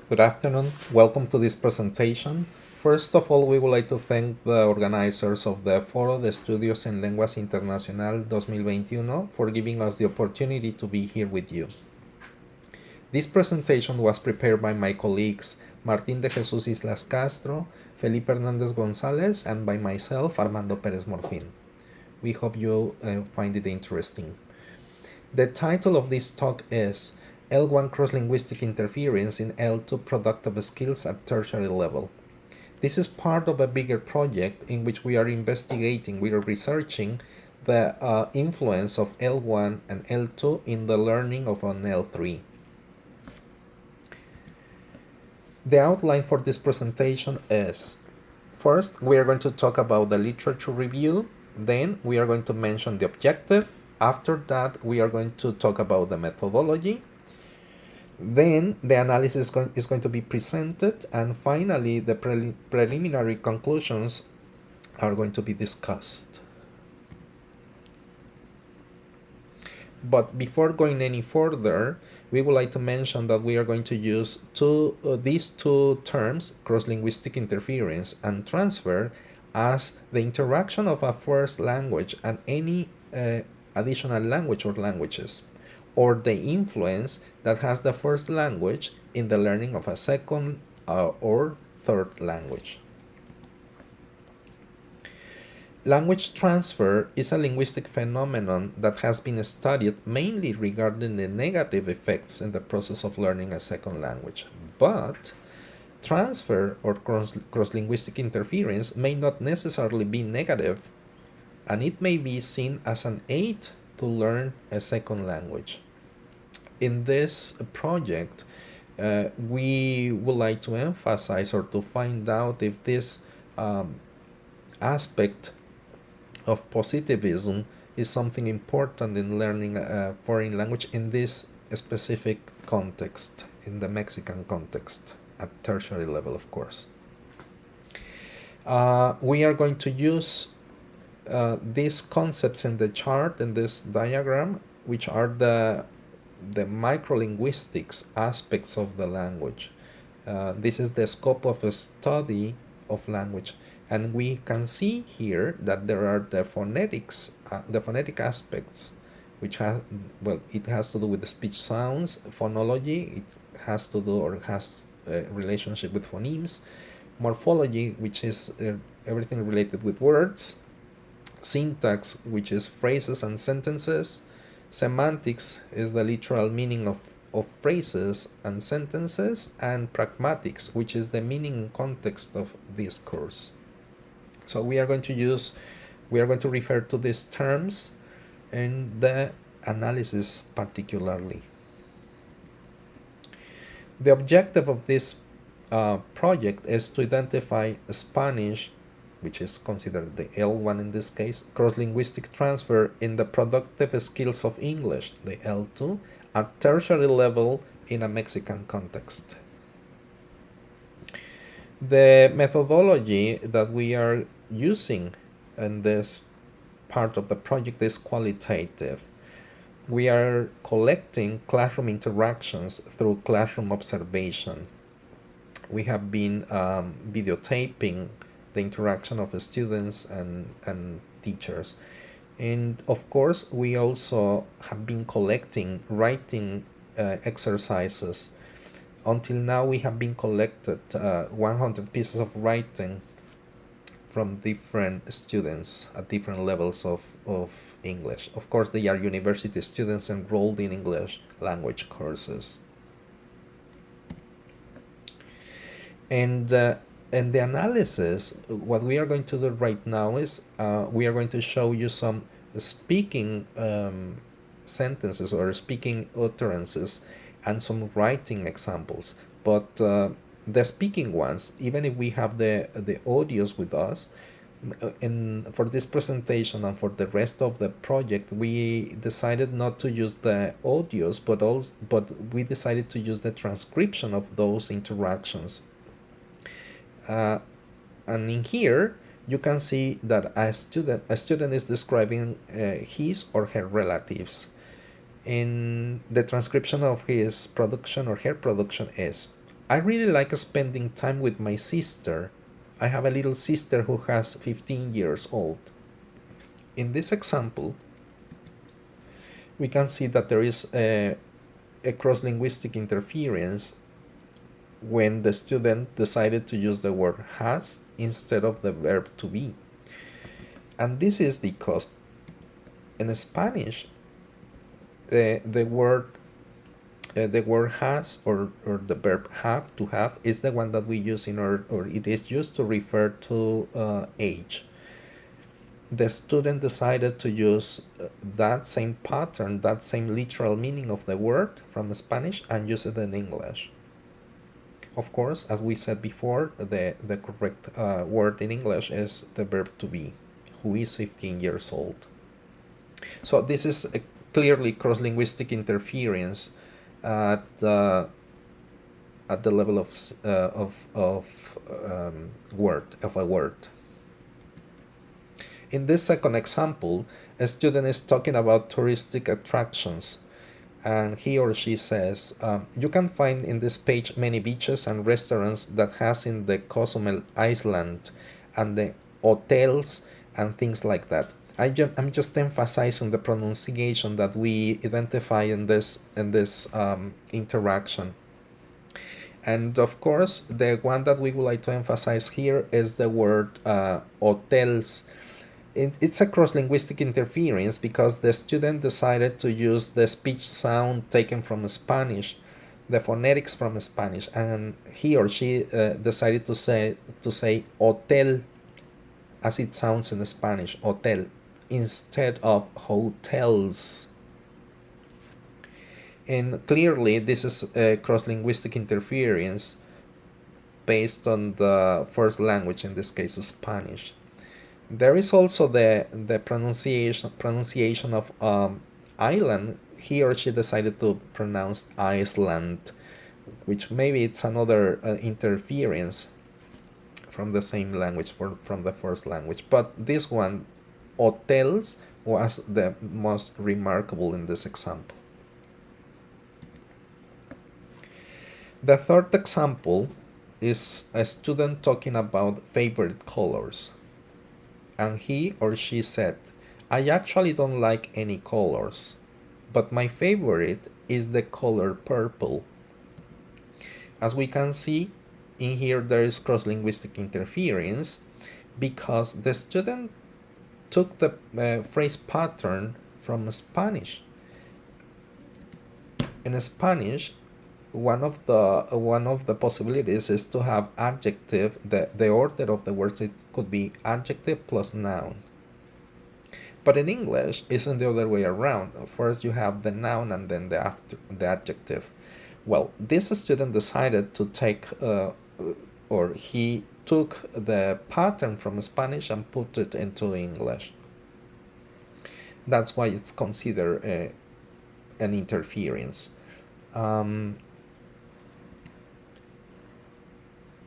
Good afternoon. Welcome to this presentation. First of all, we would like to thank the organizers of the Foro de Estudios en Lenguas Internacional 2021 for giving us the opportunity to be here with you. This presentation was prepared by my colleagues Martín de Jesús Islas Castro, Felipe Hernández González, and by myself, Armando Pérez Morfín. We hope you find it interesting. The title of this talk is L1 Cross-Linguistic Interference in L2 Productive Skills at Tertiary Level. This is part of a bigger project in which we are researching the influence of L1 and L2 in the learning of an L3. The outline for this presentation is, first, we are going to talk about the literature review, then we are going to mention the objective, after that we are going to talk about the methodology, then the analysis is going to be presented, and finally the preliminary conclusions are going to be discussed. But before going any further, we would like to mention that we are going to use these two terms, cross-linguistic interference and transfer, as the interaction of a first language and any additional language or languages, or the influence that has the first language in the learning of a second or third language. Language transfer is a linguistic phenomenon that has been studied mainly regarding the negative effects in the process of learning a second language. But transfer or cross-linguistic interference may not necessarily be negative, and it may be seen as an aid to learn a second language. In this project, we would like to emphasize or to find out if this aspect of positivism is something important in learning a foreign language in this specific context, in the Mexican context, at tertiary level, of course. We are going to use these concepts in the chart, in this diagram, which are the microlinguistics aspects of the language. This is the scope of a study of language, and we can see here that there are the phonetics, the phonetic aspects, which it has to do with the speech sounds, phonology, it has to do or has a relationship with phonemes, morphology, which is everything related with words, syntax, which is phrases and sentences, semantics is the literal meaning of phrases and sentences, and pragmatics, which is the meaning and context of discourse. So we are going to refer to these terms in the analysis particularly. The objective of this project is to identify Spanish, which is considered the L1 in this case, cross-linguistic transfer in the productive skills of English, the L2, at tertiary level in a Mexican context. The methodology that we are using in this part of the project is qualitative. We are collecting classroom interactions through classroom observation. We have been videotaping the interaction of the students and teachers. And of course, we also have been collecting writing exercises. Until now, we have been collected 100 pieces of writing from different students at different levels of English. Of course, they are university students enrolled in English language courses. And in the analysis, what we are going to do right now is we are going to show you some speaking sentences or speaking utterances and some writing examples. But the speaking ones, even if we have the audios with us, for this presentation and for the rest of the project, we decided not to use the audios, but we decided to use the transcription of those interactions. And in here, you can see that a student is describing his or her relatives. In the transcription of his production or her production is, I really like spending time with my sister. I have a little sister who has 15 years old. In this example, we can see that there is a cross-linguistic interference when the student decided to use the word has instead of the verb to be. And this is because in Spanish, the word has or the verb have, to have, is the one that we use in order, or it is used to refer to age. The student decided to use that same pattern, that same literal meaning of the word from Spanish, and use it in English. Of course, as we said before, the correct word in English is the verb to be, who is 15 years old. So this is a clearly cross-linguistic interference at the level of a word. In this second example, a student is talking about touristic attractions, and he or she says, you can find in this page many beaches and restaurants that has in the Cozumel Island, and the hotels and things like that. I'm just emphasizing the pronunciation that we identify in this interaction. And of course, the one that we would like to emphasize here is the word hotels. It's a cross-linguistic interference because the student decided to use the speech sound taken from Spanish, the phonetics from Spanish, and he or she decided to say hotel as it sounds in Spanish, hotel, instead of hotels. And clearly this is a cross-linguistic interference based on the first language, in this case Spanish. There is also the pronunciation of island. He or she decided to pronounce Iceland, which maybe it's another interference from the same language, from the first language. But this one, hotels, was the most remarkable in this example. The third example is a student talking about favorite colors. And he or she said, I actually don't like any colors, but my favorite is the color purple. As we can see, in here there is cross-linguistic interference because the student took the phrase pattern from Spanish. In Spanish, one of the possibilities is to have adjective. The order of the words, it could be adjective plus noun. But in English, it's in the other way around. First you have the noun and then the adjective. Well, this student decided to take or he took the pattern from Spanish and put it into English. That's why it's considered an interference. A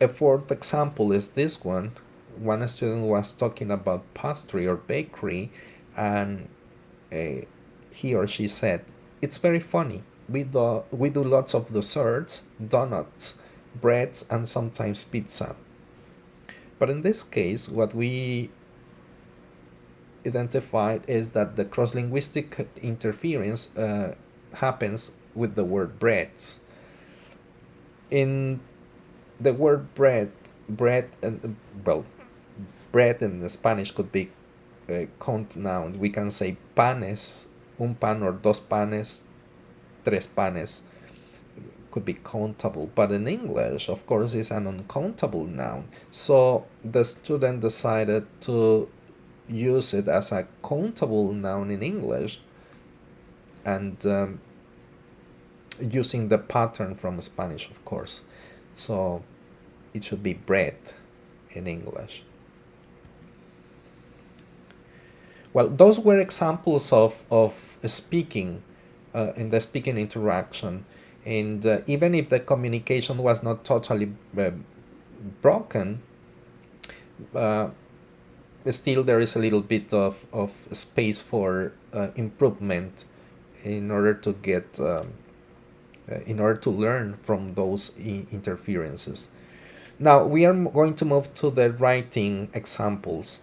fourth example is this one. One student was talking about pastry or bakery, and he or she said, it's very funny. We do lots of desserts, donuts, breads, and sometimes pizza. But in this case, what we identified is that the cross-linguistic interference happens with the word breads. In the word bread in the Spanish could be count nouns. We can say panes, un pan or dos panes, tres panes, could be countable. But in English, of course, it's an uncountable noun. So the student decided to use it as a countable noun in English, and using the pattern from Spanish, of course. So it should be bread in English. Well, those were examples of speaking in the speaking interaction. And even if the communication was not totally broken, still there is a little bit of space for improvement in order to get in order to learn from those interferences. Now we are going to move to the writing examples.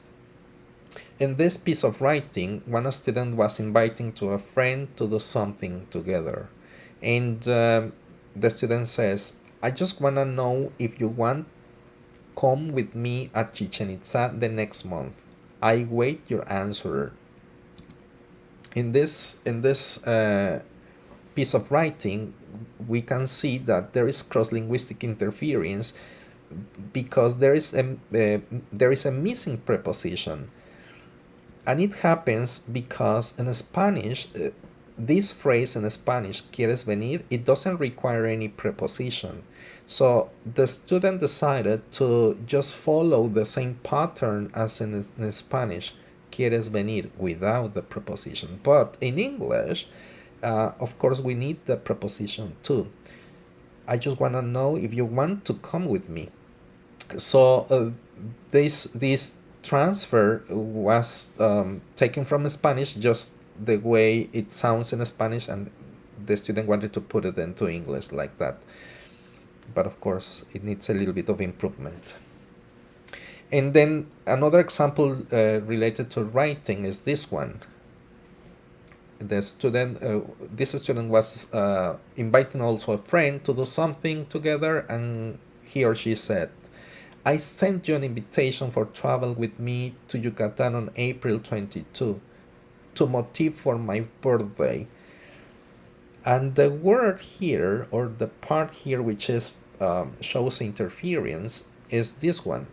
In this piece of writing, one student was inviting to a friend to do something together. And the student says, I just want to know if you want come with me at Chichen Itza the next month. I wait your answer. In this piece of writing, we can see that there is cross-linguistic interference because there is a missing preposition. And it happens because in Spanish, this phrase in Spanish, ¿quieres venir?, it doesn't require any preposition. So the student decided to just follow the same pattern as in Spanish, ¿quieres venir?, without the preposition. But in English, of course, we need the preposition too. I just want to know if you want to come with me. So this transfer was taken from Spanish, just the way it sounds in Spanish, and the student wanted to put it into English like that. But of course, it needs a little bit of improvement. And then another example related to writing is this one. The student, this student was inviting also a friend to do something together, and he or she said, I sent you an invitation for travel with me to Yucatan on April 22 to motif for my birthday. And the word here, or the part here which is shows interference, is this one.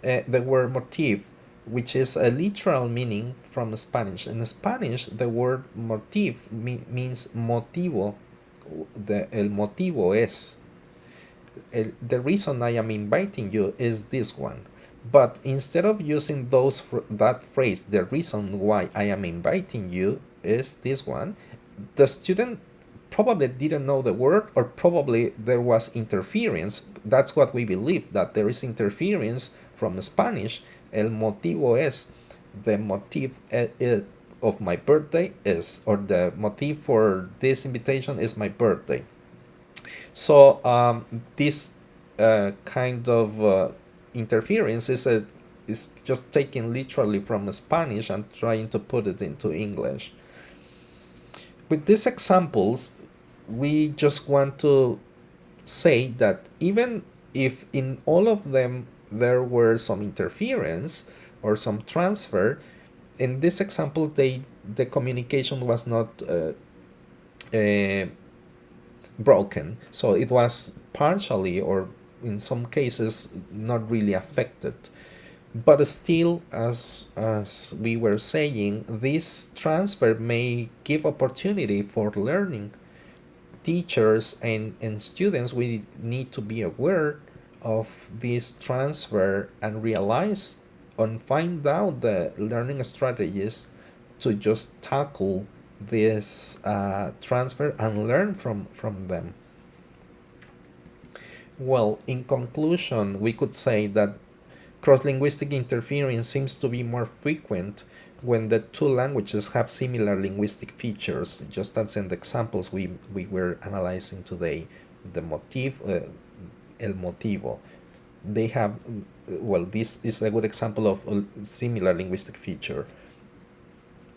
The word motif, which is a literal meaning from Spanish. In Spanish, the word motif means motivo. El motivo es. The reason I am inviting you is this one. But instead of using that phrase, the reason why I am inviting you is this one, the student probably didn't know the word, or probably there was interference. That's what we believe, that there is interference from Spanish. El motivo es, the motif of my birthday is, or the motif for this invitation is my birthday. So this kind of interference is just taken literally from Spanish and trying to put it into English. With these examples, we just want to say that even if in all of them there were some interference or some transfer, in this example the communication was not broken, so it was partially, or in some cases, not really affected. But still, as we were saying, this transfer may give opportunity for learning. Teachers and students, we need to be aware of this transfer and realize and find out the learning strategies to just tackle this transfer and learn from them. Well, in conclusion, we could say that cross-linguistic interference seems to be more frequent when the two languages have similar linguistic features, just as in the examples we were analyzing today. The motif, el motivo, they have, well, this is a good example of a similar linguistic feature.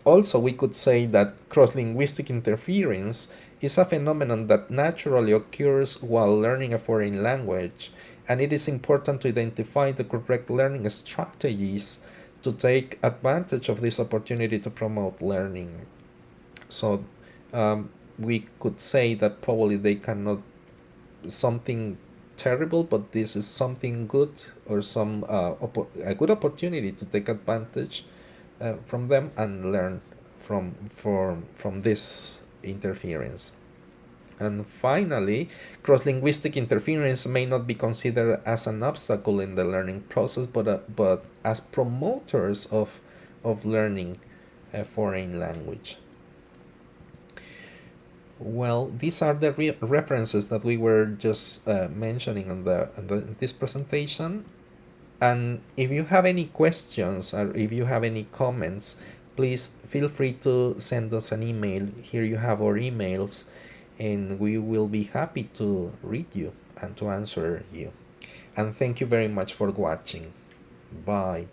Also, we could say that cross-linguistic interference is a phenomenon that naturally occurs while learning a foreign language, and it is important to identify the correct learning strategies to take advantage of this opportunity to promote learning. So we could say that probably they cannot something terrible, but this is something good, or some a good opportunity to take advantage from them and learn from this interference. And finally, cross-linguistic interference may not be considered as an obstacle in the learning process, but as promoters of learning a foreign language. Well, these are the references that we were just mentioning in this presentation. And if you have any questions or if you have any comments, please feel free to send us an email. Here you have our emails. and we will be happy to read you and to answer you. And thank you very much for watching. Bye.